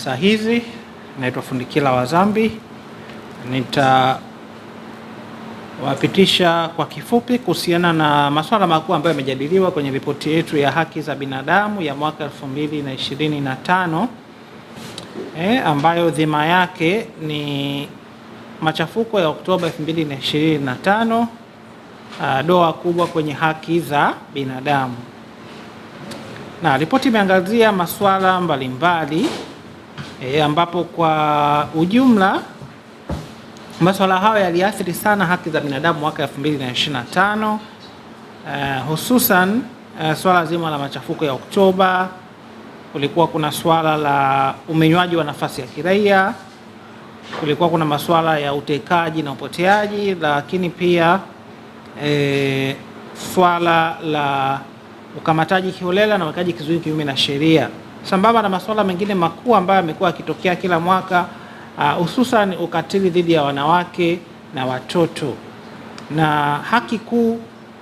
saa hizi. Naitwa Fundikila wa Zambi. Nitawapitisha kwa kifupi kuhusiana na masuala makuu ambayo yamejadiliwa kwenye ripoti yetu ya haki za binadamu ya mwaka 2025 ambayo dhima yake ni machafuko ya Oktoba 2025, doa kubwa kwenye haki za binadamu. Na ripoti imeangazia masuala mbalimbali ambapo kwa ujumla masuala hayo yaliathiri sana haki za binadamu mwaka 2025, hususan swala zima la machafuko ya Oktoba. Kulikuwa kuna swala la umenywaji wa nafasi ya kiraia, kulikuwa kuna masuala ya utekaji na upoteaji, lakini pia swala la ukamataji kiholela na uwekaji kizuizi kinyume na sheria, sambamba na masuala mengine makuu ambayo yamekuwa yakitokea kila mwaka, hususan ukatili dhidi ya wanawake na watoto. Na haki kuu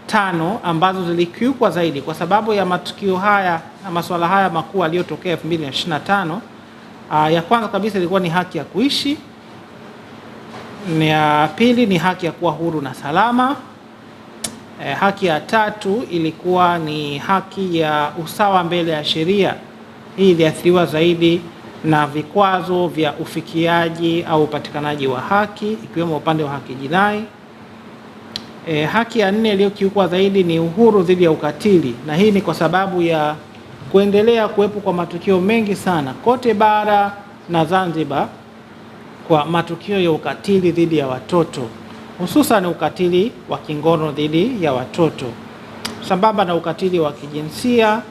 5 ambazo zilikiukwa zaidi kwa sababu ya matukio haya na masuala haya makuu yaliyotokea 2025, ya kwanza kabisa ilikuwa ni haki ya kuishi, ya pili ni haki ya kuwa huru na salama, haki ya 3 ilikuwa ni haki ya usawa mbele ya sheria. Hii iliathiriwa zaidi na vikwazo vya ufikiaji au upatikanaji wa haki, ikiwemo upande wa haki jinai. Haki ya 4 iliyokiukwa zaidi ni uhuru dhidi ya ukatili, na hii ni kwa sababu ya kuendelea kuwepo kwa matukio mengi sana kote bara na Zanzibar kwa matukio ya ukatili dhidi ya watoto, hususan ukatili wa kingono dhidi ya watoto, sambamba na ukatili wa kijinsia,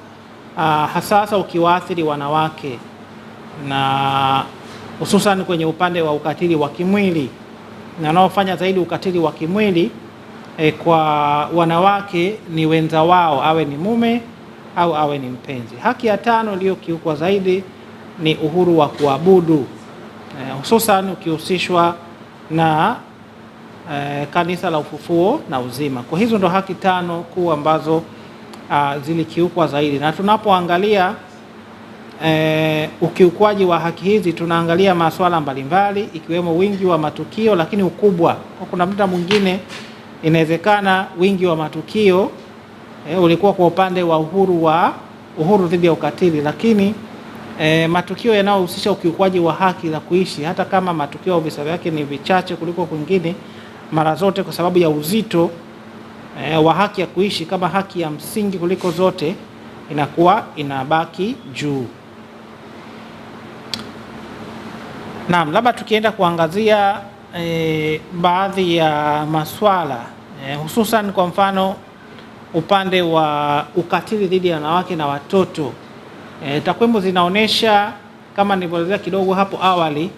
hasa ukiwaathiri wanawake, na hususan kwenye upande wa ukatili wa kimwili, na wanaofanya zaidi ukatili wa kimwili kwa wanawake ni wenza wao, awe ni mume au awe ni mpenzi. Haki ya 5 iliyokiukwa zaidi ni uhuru wa kuabudu, hususan ukihusishwa na Kanisa la Ufufuo na Uzima. Kwa hizo ndo haki 5 kuu ambazo zilikiukwa zaidi, na tunapoangalia ukiukwaji wa haki hizi tunaangalia masuala mbalimbali ikiwemo wingi wa matukio, lakini ukubwa. Kuna muda mwingine inawezekana wingi wa matukio ulikuwa kwa upande wa uhuru dhidi ya ukatili, lakini matukio yanayohusisha ukiukwaji wa haki za kuishi, hata kama matukio au visa vyake ni vichache kuliko kwingine, mara zote kwa sababu ya uzito wa haki ya kuishi kama haki ya msingi kuliko zote, inakuwa inabaki juu. Naam, labda tukienda kuangazia baadhi ya maswala hususan kwa mfano upande wa ukatili dhidi ya wanawake na watoto. Takwimu zinaonyesha kama nilivyoelezea kidogo hapo awali,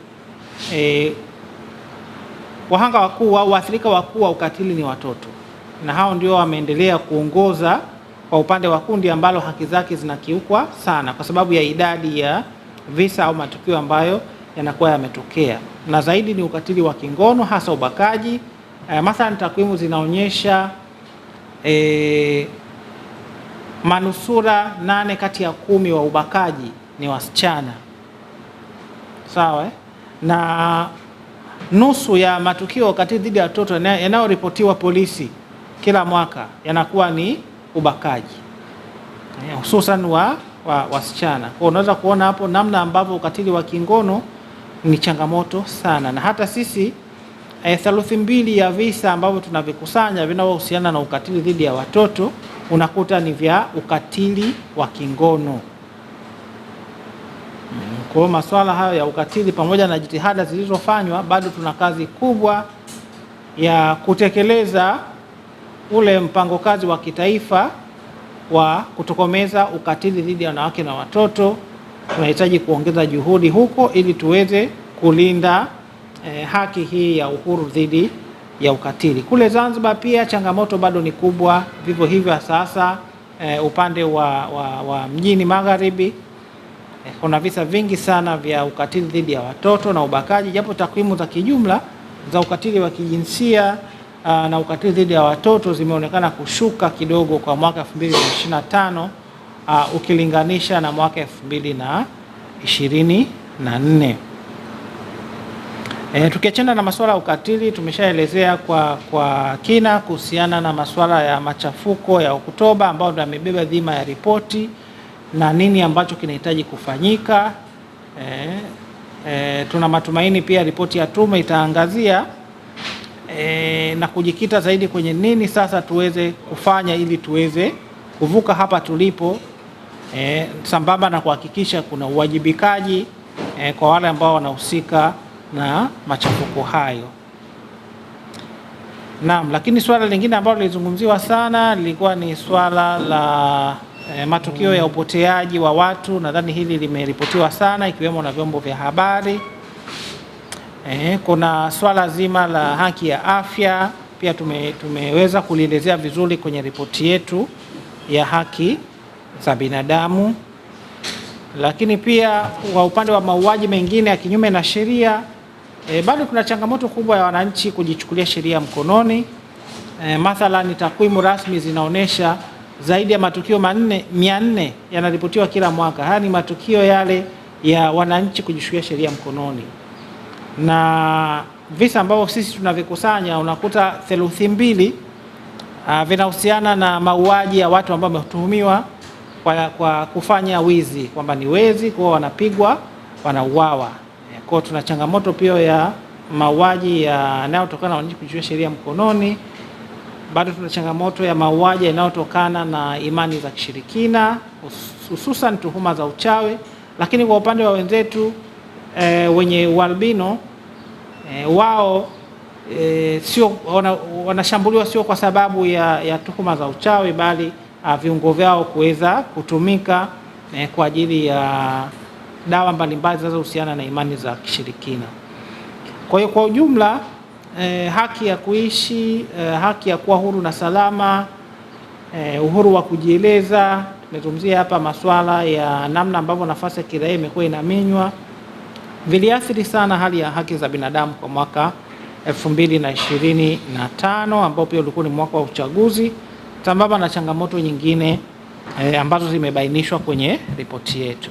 wahanga wakuu au waathirika wakuu wa ukatili ni watoto, na hao ndio wameendelea kuongoza kwa upande wa kundi ambalo haki zake zinakiukwa sana kwa sababu ya idadi ya visa au matukio ambayo yanakuwa yametokea, na zaidi ni ukatili wa kingono, hasa ubakaji. Mathalan, takwimu zinaonyesha manusura 8 kati ya 10 wa ubakaji ni wasichana, sawa, na nusu ya matukio ya ukatili dhidi ya watoto yanayoripotiwa polisi kila mwaka yanakuwa ni ubakaji, hususan wa wasichana. Kwa unaweza kuona hapo namna ambavyo ukatili wa kingono ni changamoto sana, na hata sisi 2/3 ya visa ambavyo tunavikusanya vinavyohusiana na ukatili dhidi ya watoto unakuta ni vya ukatili wa kingono. Kwa hiyo masuala hayo ya ukatili, pamoja na jitihada zilizofanywa, bado tuna kazi kubwa ya kutekeleza ule mpango kazi wa kitaifa wa kutokomeza ukatili dhidi ya wanawake na watoto. Tunahitaji kuongeza juhudi huko ili tuweze kulinda haki hii ya uhuru dhidi ya ukatili. Kule Zanzibar pia changamoto bado ni kubwa vivyo hivyo. Sasa upande wa mjini magharibi kuna visa vingi sana vya ukatili dhidi ya watoto na ubakaji, japo takwimu za kijumla za ukatili wa kijinsia na ukatili dhidi ya watoto zimeonekana kushuka kidogo kwa mwaka 2025 ukilinganisha na mwaka 2024. Tukiachana na masuala ya ukatili, tumeshaelezea kwa kina kuhusiana na masuala ya machafuko ya Oktoba ambayo ndio yamebeba dhima ya ripoti na nini ambacho kinahitaji kufanyika. Tuna matumaini pia ripoti ya tume itaangazia na kujikita zaidi kwenye nini sasa tuweze kufanya ili tuweze kuvuka hapa tulipo, sambamba na kuhakikisha kuna uwajibikaji kwa wale ambao wanahusika na machafuko hayo. Naam, lakini swala lingine ambalo lilizungumziwa sana lilikuwa ni swala la matukio ya upoteaji wa watu. Nadhani hili limeripotiwa sana ikiwemo na vyombo vya habari. Kuna swala zima la haki ya afya pia tumeweza kulielezea vizuri kwenye ripoti yetu ya haki za binadamu. Lakini pia kwa upande wa mauaji mengine ya kinyume na sheria, bado kuna changamoto kubwa ya wananchi kujichukulia sheria mkononi. Mathalan, takwimu rasmi zinaonyesha zaidi ya matukio 400 yanaripotiwa kila mwaka. Haya ni matukio yale ya wananchi kujichukulia sheria mkononi, na visa ambavyo sisi tunavikusanya unakuta 2/3 vinahusiana na mauaji ya watu ambao wametuhumiwa kwa kufanya wizi, kwamba ni wezi, kwa wanapigwa, wanauawa. Kwa tuna changamoto pia ya mauaji yanayotokana na wananchi kujichukulia sheria mkononi. Bado tuna changamoto ya mauaji yanayotokana na imani za kishirikina, hususan tuhuma za uchawi. Lakini kwa upande wa wenzetu wenye ualbino, wao sio wanashambuliwa sio kwa sababu ya tuhuma za uchawi, bali viungo vyao kuweza kutumika kwa ajili ya dawa mbalimbali zinazohusiana na imani za kishirikina. Kwa hiyo kwa ujumla, haki ya kuishi, haki ya kuwa huru na salama, uhuru wa kujieleza, tumezungumzia hapa masuala ya namna ambavyo nafasi ya kiraia imekuwa inaminywa, viliathiri sana hali ya haki za binadamu kwa mwaka 2025 ambao pia ulikuwa ni mwaka wa uchaguzi, sambamba na changamoto nyingine ambazo zimebainishwa kwenye ripoti yetu.